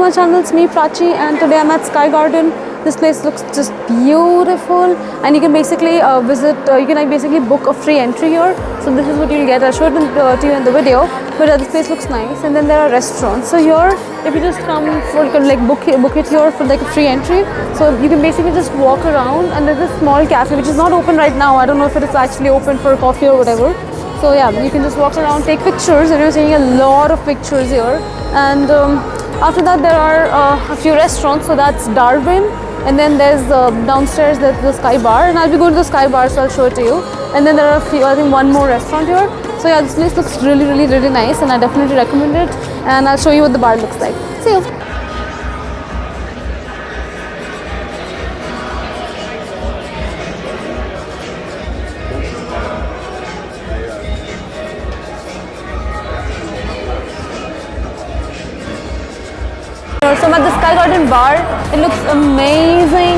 my channel. It's me Prachi, and today I'm at Sky Garden. This place looks just beautiful, and you can basically you can basically book a free entry here. So this is what you'll get. I'll show it to you in the video. But this place looks nice, and then there are restaurants. So here, if you just come for like book it here for like a free entry, so you can basically just walk around, and there's a small cafe which is not open right now. I don't know if it is actually open for coffee or whatever. So yeah, you can just walk around, take pictures, and you're taking a lot of pictures here. And after that, there are a few restaurants. So that's Darwin, and then there's downstairs there's the Sky Bar, and I'll be going to the Sky Bar, so I'll show it to you. And then there are a few, I think one more restaurant here. So yeah, this place looks really nice, and I definitely recommend it. And I'll show you what the bar looks like. See you. So I'm at the Sky Garden bar. It looks amazing,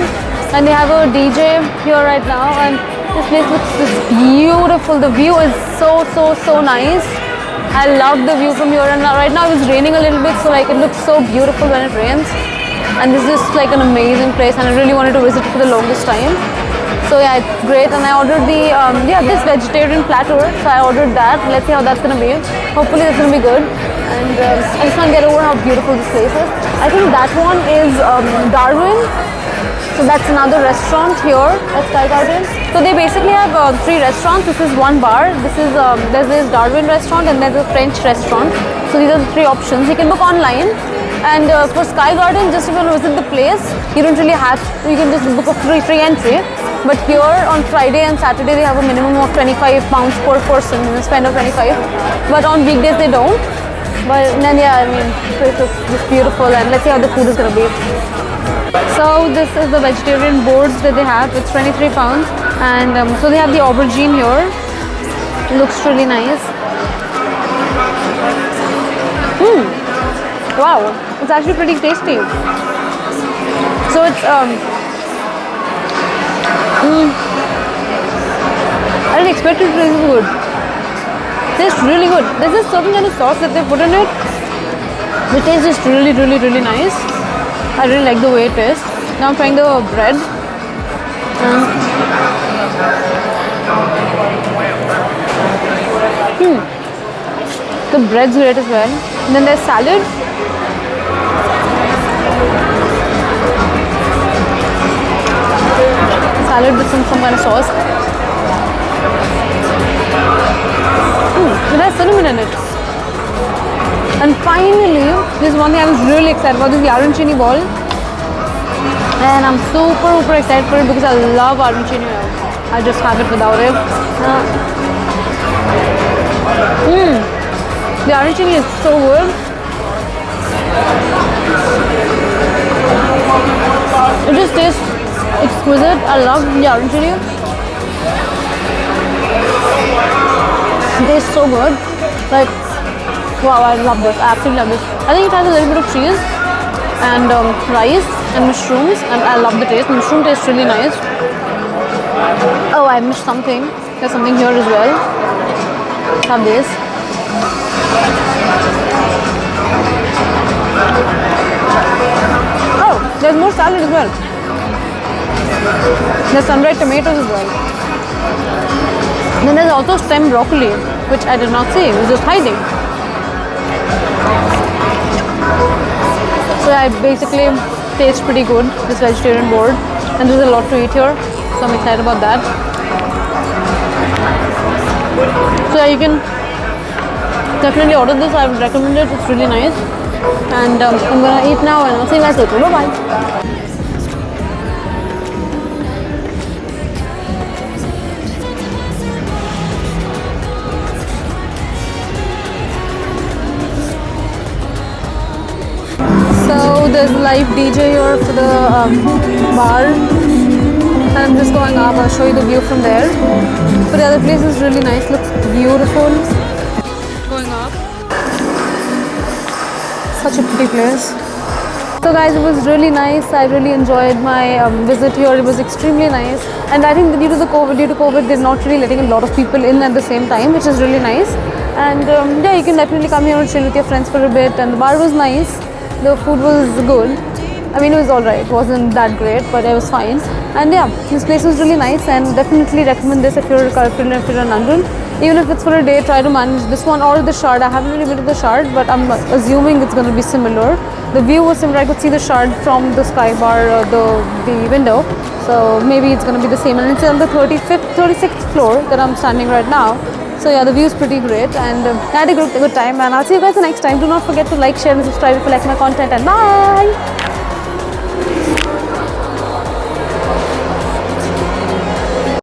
and they have a DJ here right now, and this place looks just beautiful. The view is so nice. I love the view from here, and right now it's raining a little bit, so like it looks so beautiful when it rains. And this is like an amazing place, and I really wanted to visit it for the longest time. So yeah, it's great. And I ordered the this vegetarian platter, so I ordered that. Let's see how that's gonna be. Hopefully that's gonna be good. And I just can't get over how beautiful this place is. I think that one is Darwin. So that's another restaurant here at Sky Garden. So they basically have 3 restaurants. This is one bar. There's this Darwin restaurant, and there's a French restaurant. So these are the 3 options. You can book online. And for Sky Garden, just if you want to visit the place, you don't really have to. You can just book a free entry. But here on Friday and Saturday, they have a minimum of £25 per person. You spend of 25. But on weekdays they don't. But then yeah, I mean, this looks just beautiful, and let's see how the food is gonna be. So this is the vegetarian boards that they have. It's £23, and so they have the aubergine here. It looks really nice. Wow, it's actually pretty tasty. So it's I didn't expect it to taste good. Tastes really good. There's this certain kind of sauce that they put in it. The taste is really nice. I really like the way it tastes. Now I'm trying the bread. The bread's great as well. And then there's salad. Salad with some kind of sauce. It has cinnamon in it. And finally, this is one thing I was really excited about, this is the arancini ball. And I'm super excited for it because I love arancini. I just have it without it. The arancini is so good. It just tastes exquisite. I love the arancini. It tastes so good. Like, wow, I love this. I absolutely love this. I think it has a little bit of cheese and rice and mushrooms, and I love the taste. The mushroom tastes really nice. Oh, I missed something. There's something here as well. Have this. Oh, there's more salad as well. There's sun-dried tomatoes as well. Then there's also stem broccoli, which I did not see. It was just hiding. So I basically taste pretty good, this vegetarian board. And there's a lot to eat here, so I'm excited about that. So yeah, you can definitely order this. I would recommend it. It's really nice. And I'm gonna eat now, and I'll see you guys later. Bye-bye. So there's a live DJ here for the bar, and I'm just going up. I'll show you the view from there. But the other place is really nice, looks beautiful. Going up. Such a pretty place. So guys, it was really nice. I really enjoyed my visit here. It was extremely nice, and I think due to COVID, they're not really letting a lot of people in at the same time, which is really nice. And yeah, you can definitely come here and chill with your friends for a bit. And the bar was nice. The food was good. I mean, it was alright. It wasn't that great, but it was fine. And yeah, this place was really nice, and definitely recommend this if you're in London. Even if it's for a day, try to manage this one or the Shard. I haven't really been to the Shard, but I'm assuming it's going to be similar. The view was similar. I could see the Shard from the Sky Bar, the window. So maybe it's going to be the same. And it's on the 36th floor that I'm standing right now. So yeah, the view is pretty great, and I had a good time. And I'll see you guys the next time. Do not forget to like, share, and subscribe if you like my content. And bye.